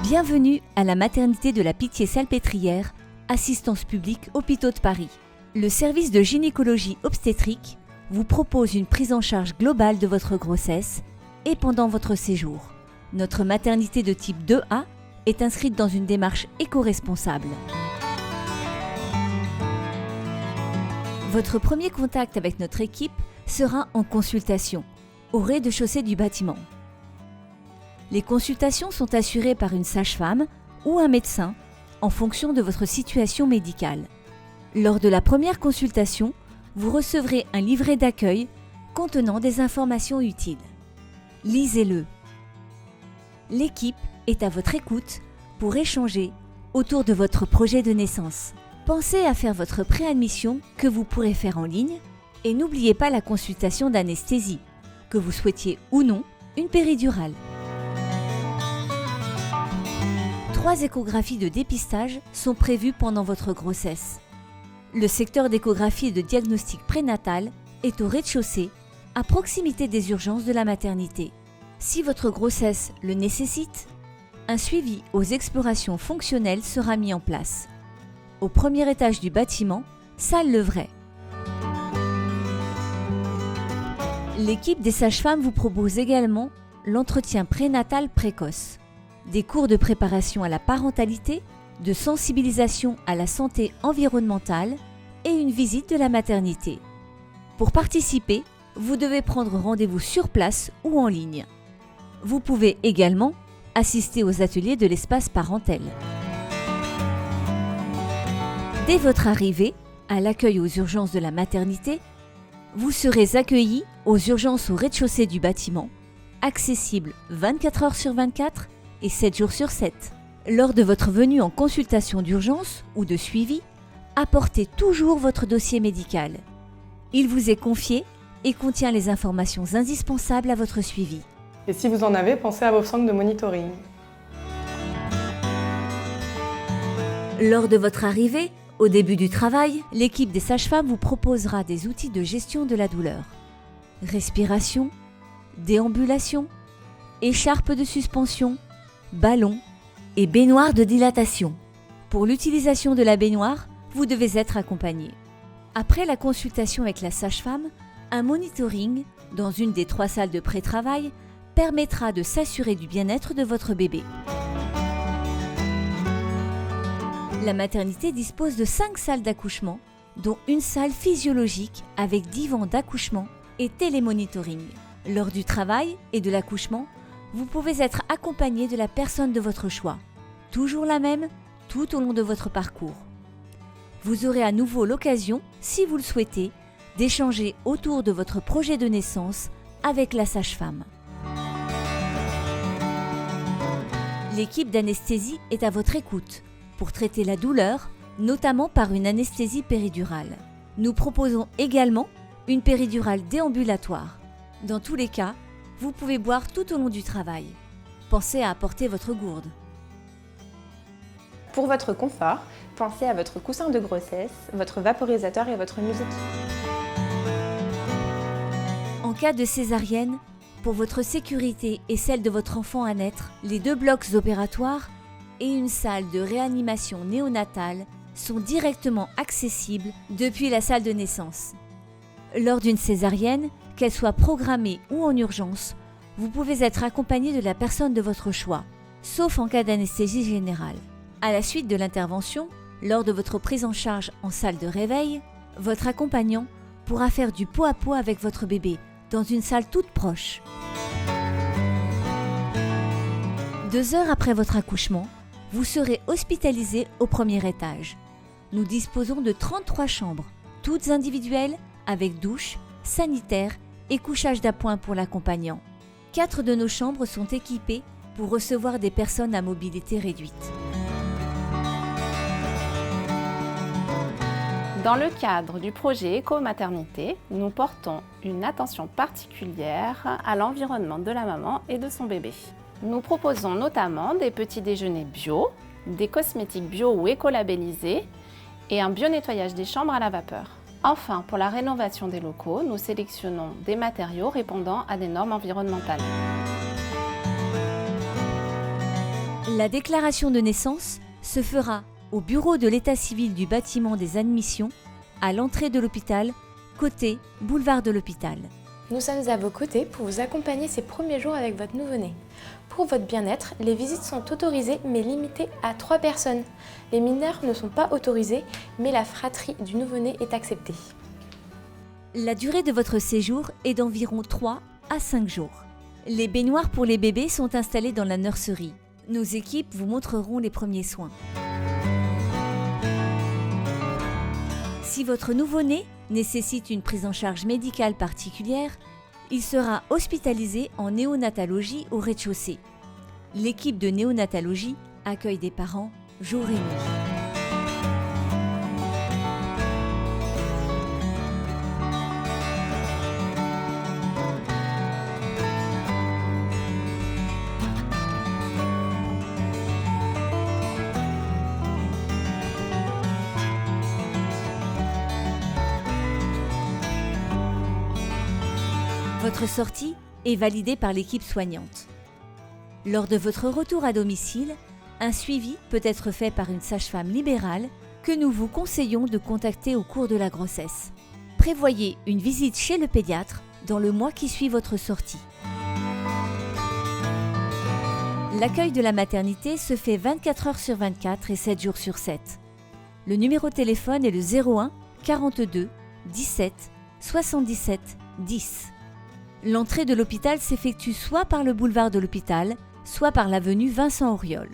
Bienvenue à la maternité de la Pitié-Salpêtrière, assistance publique Hôpitaux de Paris. Le service de gynécologie obstétrique vous propose une prise en charge globale de votre grossesse et pendant votre séjour. Notre maternité de type 2A est inscrite dans une démarche éco-responsable. Votre premier contact avec notre équipe sera en consultation, au rez-de-chaussée du bâtiment. Les consultations sont assurées par une sage-femme ou un médecin en fonction de votre situation médicale. Lors de la première consultation, vous recevrez un livret d'accueil contenant des informations utiles. Lisez-le. L'équipe est à votre écoute pour échanger autour de votre projet de naissance. Pensez à faire votre préadmission que vous pourrez faire en ligne et n'oubliez pas la consultation d'anesthésie, que vous souhaitiez ou non une péridurale. 3 échographies de dépistage sont prévues pendant votre grossesse. Le secteur d'échographie et de diagnostic prénatal est au rez-de-chaussée, à proximité des urgences de la maternité. Si votre grossesse le nécessite, un suivi aux explorations fonctionnelles sera mis en place. Au premier étage du bâtiment, salle Levray. L'équipe des sages-femmes vous propose également l'entretien prénatal précoce, des cours de préparation à la parentalité, de sensibilisation à la santé environnementale et une visite de la maternité. Pour participer, vous devez prendre rendez-vous sur place ou en ligne. Vous pouvez également assister aux ateliers de l'espace parentel. Dès votre arrivée à l'accueil aux urgences de la maternité, vous serez accueillis aux urgences au rez-de-chaussée du bâtiment, accessibles 24 heures sur 24 et 7 jours sur 7. Lors de votre venue en consultation d'urgence ou de suivi, apportez toujours votre dossier médical. Il vous est confié et contient les informations indispensables à votre suivi. Et si vous en avez, pensez à vos sangles de monitoring. Lors de votre arrivée, au début du travail, l'équipe des sages-femmes vous proposera des outils de gestion de la douleur. Respiration, déambulation, écharpe de suspension, ballon et baignoire de dilatation. Pour l'utilisation de la baignoire, vous devez être accompagné. Après la consultation avec la sage-femme, un monitoring dans une des 3 salles de pré-travail permettra de s'assurer du bien-être de votre bébé. La maternité dispose de 5 salles d'accouchement, dont une salle physiologique avec divan d'accouchement et télémonitoring. Lors du travail et de l'accouchement, vous pouvez être accompagné de la personne de votre choix, toujours la même tout au long de votre parcours. Vous aurez à nouveau l'occasion, si vous le souhaitez, d'échanger autour de votre projet de naissance avec la sage-femme. L'équipe d'anesthésie est à votre écoute pour traiter la douleur, notamment par une anesthésie péridurale. Nous proposons également une péridurale déambulatoire. Dans tous les cas, vous pouvez boire tout au long du travail. Pensez à apporter votre gourde. Pour votre confort, pensez à votre coussin de grossesse, votre vaporisateur et votre musique. En cas de césarienne, pour votre sécurité et celle de votre enfant à naître, les 2 blocs opératoires et une salle de réanimation néonatale sont directement accessibles depuis la salle de naissance. Lors d'une césarienne, qu'elle soit programmée ou en urgence, vous pouvez être accompagné de la personne de votre choix, sauf en cas d'anesthésie générale. À la suite de l'intervention, lors de votre prise en charge en salle de réveil, votre accompagnant pourra faire du pot à pot avec votre bébé dans une salle toute proche. 2 heures après votre accouchement, vous serez hospitalisé au premier étage. Nous disposons de 33 chambres, toutes individuelles, avec douche, sanitaire et couchage d'appoint pour l'accompagnant. 4 de nos chambres sont équipées pour recevoir des personnes à mobilité réduite. Dans le cadre du projet Éco-Maternité, nous portons une attention particulière à l'environnement de la maman et de son bébé. Nous proposons notamment des petits déjeuners bio, des cosmétiques bio ou écolabellisés et un bio-nettoyage des chambres à la vapeur. Enfin, pour la rénovation des locaux, nous sélectionnons des matériaux répondant à des normes environnementales. La déclaration de naissance se fera au bureau de l'état civil du bâtiment des admissions, à l'entrée de l'hôpital, côté boulevard de l'hôpital. Nous sommes à vos côtés pour vous accompagner ces premiers jours avec votre nouveau-né. Pour votre bien-être, les visites sont autorisées mais limitées à 3 personnes. Les mineurs ne sont pas autorisés, mais la fratrie du nouveau-né est acceptée. La durée de votre séjour est d'environ 3 à 5 jours. Les baignoires pour les bébés sont installées dans la nurserie. Nos équipes vous montreront les premiers soins. Si votre nouveau-né nécessite une prise en charge médicale particulière, il sera hospitalisé en néonatologie au rez-de-chaussée. L'équipe de néonatologie accueille des parents jour et nuit. Votre sortie est validée par l'équipe soignante. Lors de votre retour à domicile, un suivi peut être fait par une sage-femme libérale que nous vous conseillons de contacter au cours de la grossesse. Prévoyez une visite chez le pédiatre dans le mois qui suit votre sortie. L'accueil de la maternité se fait 24 heures sur 24 et 7 jours sur 7. Le numéro de téléphone est le 01 42 17 77 10. L'entrée de l'hôpital s'effectue soit par le boulevard de l'hôpital, soit par l'avenue Vincent Auriol.